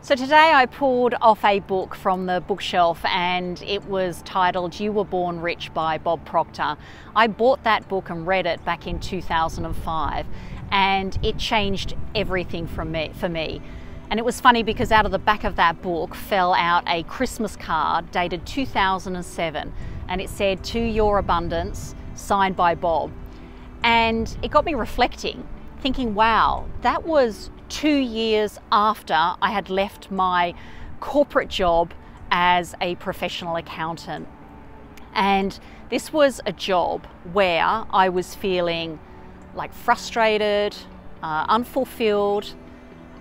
So today I pulled off a book from the bookshelf and it was titled You Were Born Rich by Bob Proctor. I bought that book and read it back in 2005 and it changed everything for me. And it was funny because out of the back of that book fell out a Christmas card dated 2007 and it said, "To Your Abundance," signed by Bob. And it got me reflecting, thinking, wow, that was 2 years after I had left my corporate job as a professional accountant. And this was a job where I was feeling like frustrated, unfulfilled,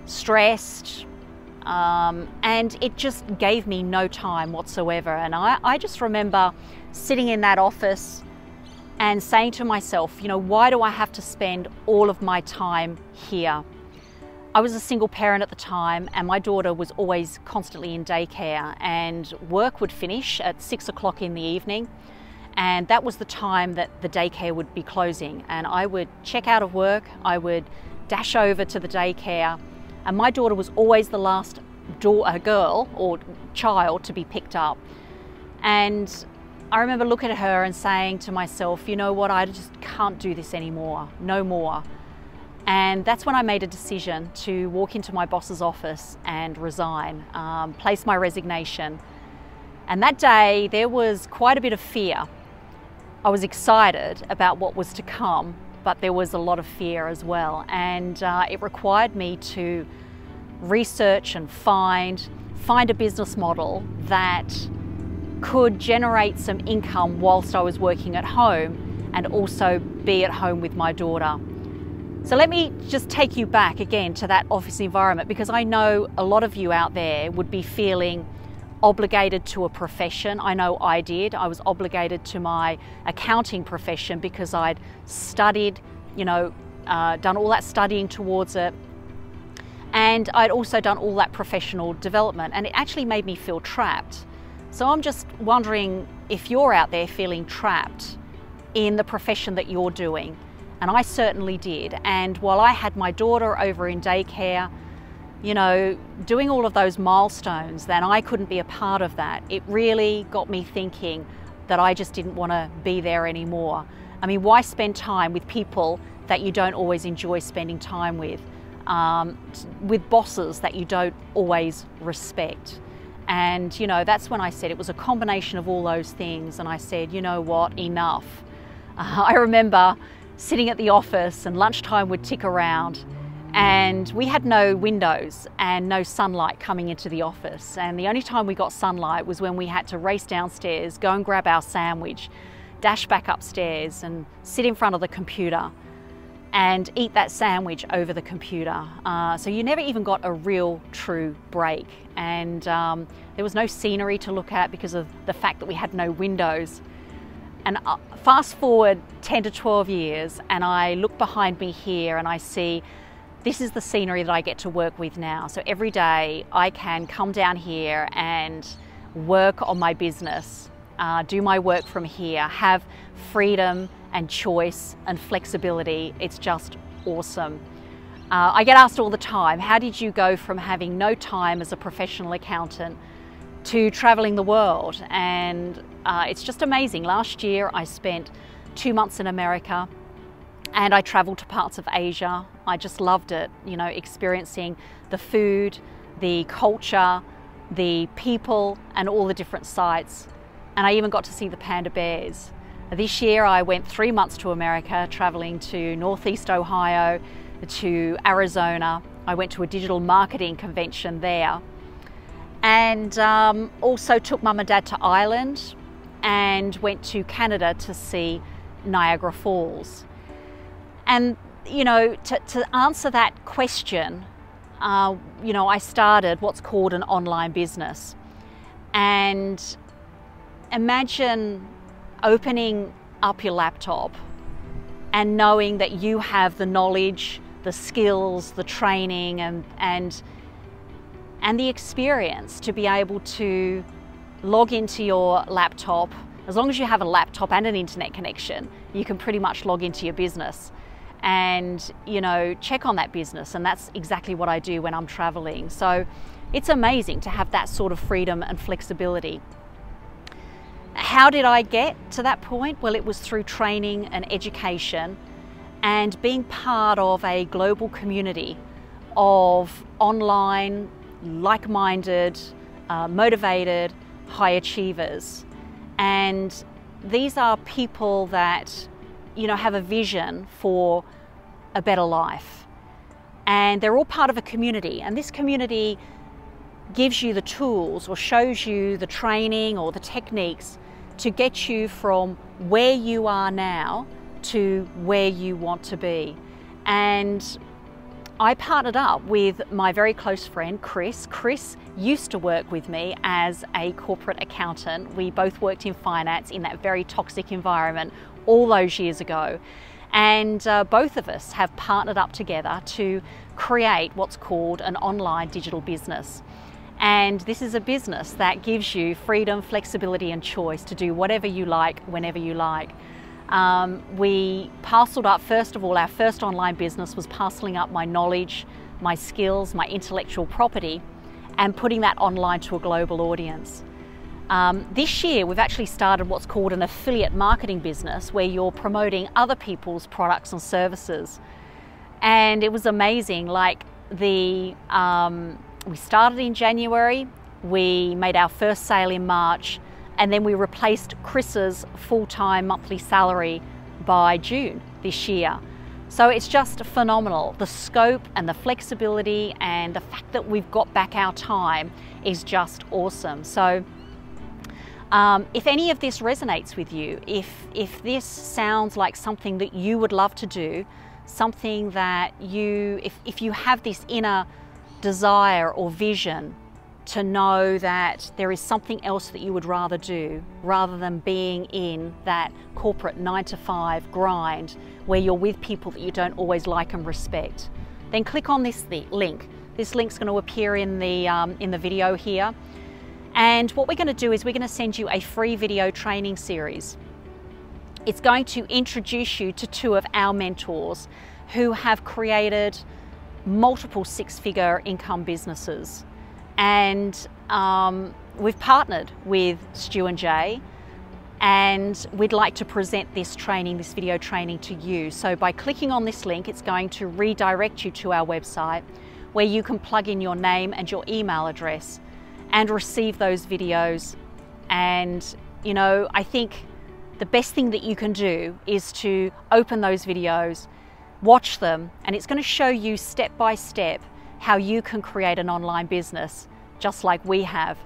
stressed, and it just gave me no time whatsoever. And I just remember sitting in that office and saying to myself, you know, why do I have to spend all of my time here? I was a single parent at the time and my daughter was always constantly in daycare, and work would finish at 6 o'clock in the evening, and that was the time that the daycare would be closing, and I would check out of work, I would dash over to the daycare, and my daughter was always the last girl or child to be picked up. And I remember looking at her and saying to myself, you know what, I just can't do this anymore, no more. And that's when I made a decision to walk into my boss's office and resign, place my resignation. And that day there was quite a bit of fear. I was excited about what was to come, but there was a lot of fear as well. And it required me to research and find a business model that could generate some income whilst I was working at home and also be at home with my daughter. So let me just take you back again to that office environment, because I know a lot of you out there would be feeling obligated to a profession. I know I did. I was obligated to my accounting profession because I'd studied, you know, done all that studying towards it. And I'd also done all that professional development, and it actually made me feel trapped. So I'm just wondering if you're out there feeling trapped in the profession that you're doing. And I certainly did. And while I had my daughter over in daycare, you know, doing all of those milestones, then I couldn't be a part of that. It really got me thinking that I just didn't want to be there anymore. I mean, why spend time with people that you don't always enjoy spending time with bosses that you don't always respect? And, you know, that's when I said it was a combination of all those things. And I said, you know what, enough. I remember sitting at the office and lunchtime would tick around and we had no windows and no sunlight coming into the office. And the only time we got sunlight was when we had to race downstairs, go and grab our sandwich, dash back upstairs and sit in front of the computer and eat that sandwich over the computer. So you never even got a real true break. And there was no scenery to look at because of the fact that we had no windows. And fast forward 10 to 12 years and I look behind me here and I see this is the scenery that I get to work with now. So every day I can come down here and work on my business, do my work from here, have freedom and choice and flexibility. It's just awesome. I get asked all the time, how did you go from having no time as a professional accountant to traveling the world? And it's just amazing. Last year I spent 2 months in America and I traveled to parts of Asia. I just loved it, you know, experiencing the food, the culture, the people and all the different sites. And I even got to see the panda bears. This year I went 3 months to America, traveling to Northeast Ohio, to Arizona. I went to a digital marketing convention there. And also took mum and dad to Ireland and went to Canada to see Niagara Falls. And, you know, to answer that question, you know, I started what's called an online business. And imagine opening up your laptop and knowing that you have the knowledge, the skills, the training and the experience to be able to log into your laptop. As long as you have a laptop and an internet connection, you can pretty much log into your business and, you know, check on that business. And that's exactly what I do when I'm traveling. So It's amazing to have that sort of freedom and flexibility. How did I get to that point? Well, it was through training and education and being part of a global community of online, like-minded, motivated, high achievers. And these are people that, you know, have a vision for a better life. And they're all part of a community. And this community gives you the tools or shows you the training or the techniques to get you from where you are now to where you want to be. And I partnered up with my very close friend, Chris. Chris used to work with me as a corporate accountant. We both worked in finance in that very toxic environment all those years ago. And both of us have partnered up together to create what's called an online digital business. And this is a business that gives you freedom, flexibility and choice to do whatever you like, whenever you like. We parceled up, first of all, our first online business was parceling up my knowledge, my skills, my intellectual property, and putting that online to a global audience. This year, we've actually started what's called an affiliate marketing business where you're promoting other people's products and services. And it was amazing, like we started in January, we made our first sale in March, and then we replaced Chris's full-time monthly salary by June this year. So it's just phenomenal. The scope and the flexibility and the fact that we've got back our time is just awesome. So if any of this resonates with you, if this sounds like something that you would love to do, something that if you have this inner desire or vision to know that there is something else that you would rather do rather than being in that corporate 9-to-5 grind where you're with people that you don't always like and respect, then click on this link. This link's going to appear in the video here. And what we're going to do is we're going to send you a free video training series. It's going to introduce you to two of our mentors who have created multiple six-figure income businesses. And we've partnered with Stu and Jay, and we'd like to present this training, this video training to you. So by clicking on this link, it's going to redirect you to our website where you can plug in your name and your email address and receive those videos. And, you know, I think the best thing that you can do is to open those videos, watch them, and it's going to show you step by step how you can create an online business just like we have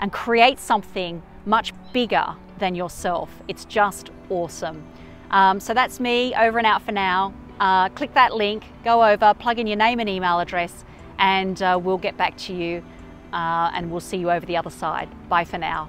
and create something much bigger than yourself. It's just awesome. So that's me, over and out for now. Click that link, go over, plug in your name and email address, and we'll get back to you and we'll see you over the other side. Bye for now.